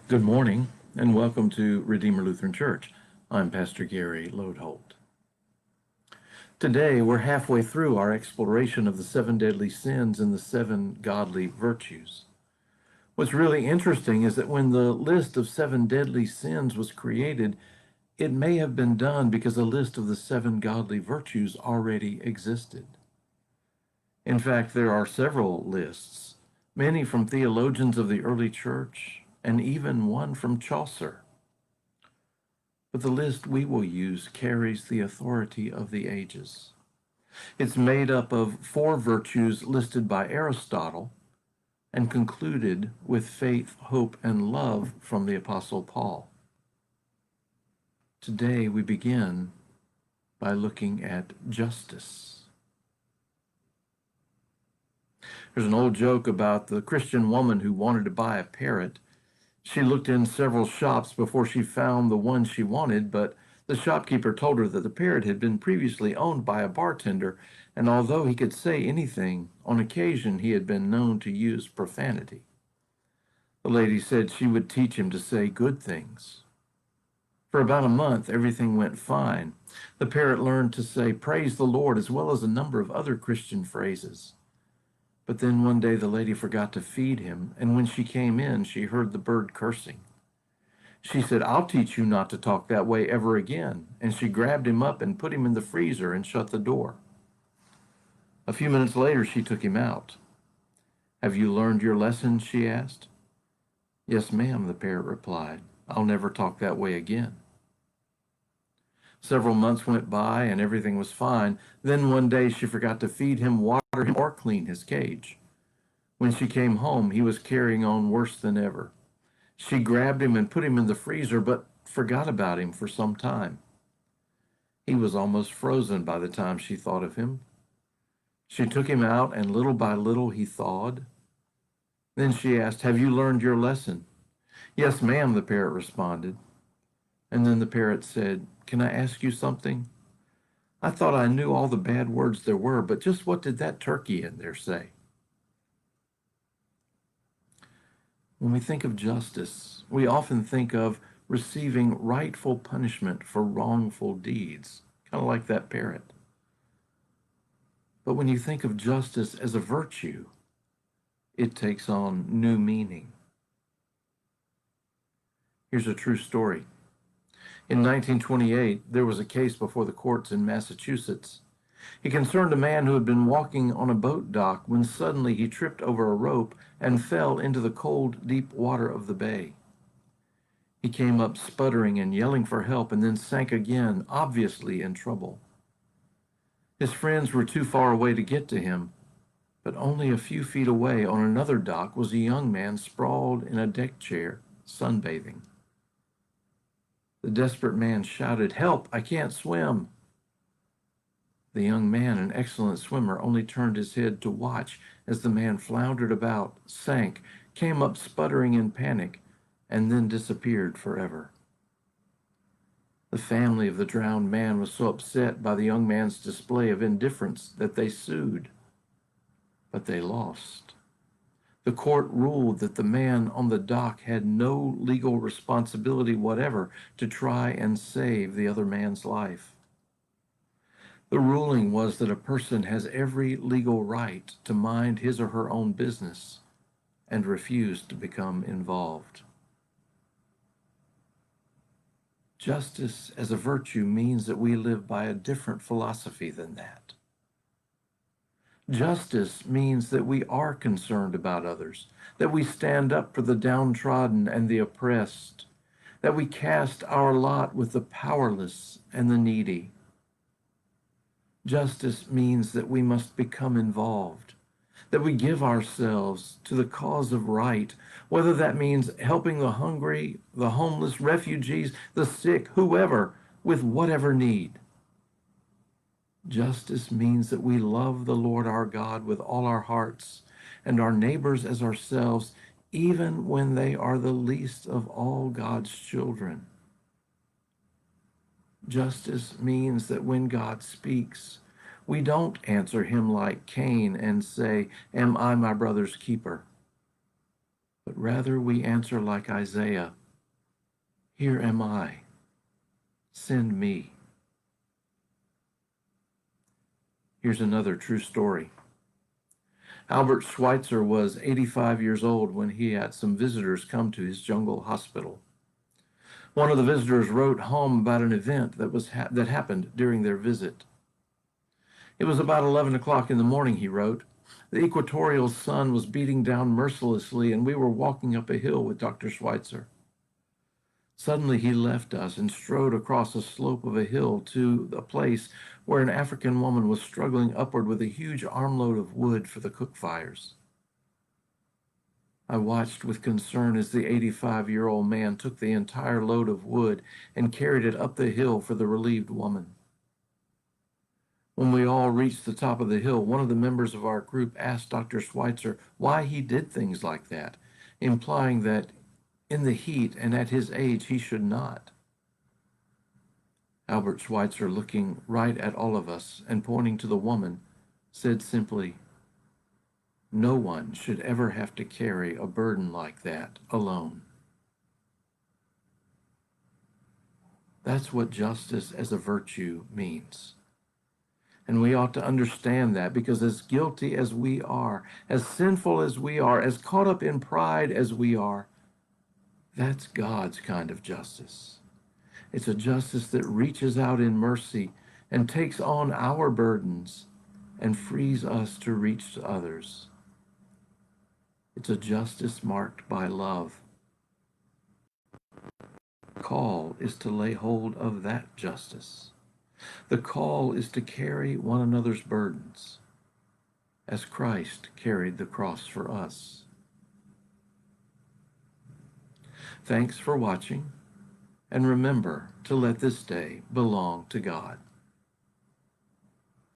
Good morning, and welcome to Redeemer Lutheran Church. I'm Pastor Gary Lodeholt. Today, we're halfway through our exploration of the seven deadly sins and the seven godly virtues. What's really interesting is that when the list of seven deadly sins was created, it may have been done because a list of the seven godly virtues already existed. In fact, there are several lists, many from theologians of the early church, and even one from Chaucer. But the list we will use carries the authority of the ages. It's made up of four virtues listed by Aristotle and concluded with faith, hope, and love from the Apostle Paul. Today we begin by looking at justice. There's an old joke about the Christian woman who wanted to buy a parrot. She looked in several shops before she found the one she wanted, but the shopkeeper told her that the parrot had been previously owned by a bartender, and although he could say anything, on occasion he had been known to use profanity. The lady said she would teach him to say good things. For about a month, everything went fine. The parrot learned to say praise the Lord as well as a number of other Christian phrases. But then one day the lady forgot to feed him, and when she came in, she heard the bird cursing. She said, "I'll teach you not to talk that way ever again," and she grabbed him up and put him in the freezer and shut the door. A few minutes later, she took him out. "Have you learned your lesson?" she asked. "Yes, ma'am," the parrot replied. "I'll never talk that way again." Several months went by and everything was fine. Then one day she forgot to feed him, water him, or clean his cage. When she came home, he was carrying on worse than ever. She grabbed him and put him in the freezer, but forgot about him for some time. He was almost frozen by the time she thought of him. She took him out, and little by little he thawed. Then she asked, "Have you learned your lesson?" "Yes, ma'am," the parrot responded. And then the parrot said, "Can I ask you something? I thought I knew all the bad words there were, but just what did that turkey in there say?" When we think of justice, we often think of receiving rightful punishment for wrongful deeds, kind of like that parrot. But when you think of justice as a virtue, it takes on new meaning. Here's a true story. In 1928, there was a case before the courts in Massachusetts. It concerned a man who had been walking on a boat dock when suddenly he tripped over a rope and fell into the cold, deep water of the bay. He came up sputtering and yelling for help and then sank again, obviously in trouble. His friends were too far away to get to him, but only a few feet away on another dock was a young man sprawled in a deck chair, sunbathing. The desperate man shouted, "Help! I can't swim!" The young man, an excellent swimmer, only turned his head to watch as the man floundered about, sank, came up sputtering in panic, and then disappeared forever. The family of the drowned man was so upset by the young man's display of indifference that they sued, but they lost. The court ruled that the man on the dock had no legal responsibility whatever to try and save the other man's life. The ruling was that a person has every legal right to mind his or her own business and refuse to become involved. Justice as a virtue means that we live by a different philosophy than that. Justice means that we are concerned about others, that we stand up for the downtrodden and the oppressed, that we cast our lot with the powerless and the needy. Justice means that we must become involved, that we give ourselves to the cause of right, whether that means helping the hungry, the homeless, refugees, the sick, whoever, with whatever need. Justice means that we love the Lord our God with all our hearts and our neighbors as ourselves, even when they are the least of all God's children. Justice means that when God speaks, we don't answer him like Cain and say, "Am I my brother's keeper?" but rather we answer like Isaiah, "Here am I, send me." Here's another true story. Albert Schweitzer was 85 years old when he had some visitors come to his jungle hospital. One of the visitors wrote home about an event that happened during their visit. It was about 11 o'clock in the morning, he wrote. The equatorial sun was beating down mercilessly, and we were walking up a hill with Dr. Schweitzer. Suddenly he left us and strode across a slope of a hill to a place where an African woman was struggling upward with a huge armload of wood for the cook fires. I watched with concern as the 85-year-old man took the entire load of wood and carried it up the hill for the relieved woman. When we all reached the top of the hill, one of the members of our group asked Dr. Schweitzer why he did things like that, implying that in the heat and at his age he should not. Albert Schweitzer, looking right at all of us and pointing to the woman, said simply, "No one should ever have to carry a burden like that alone." That's what justice as a virtue means. And we ought to understand that, because as guilty as we are, as sinful as we are, as caught up in pride as we are, that's God's kind of justice. It's a justice that reaches out in mercy and takes on our burdens and frees us to reach to others. It's a justice marked by love. The call is to lay hold of that justice. The call is to carry one another's burdens as Christ carried the cross for us. Thanks for watching, and remember to let this day belong to God.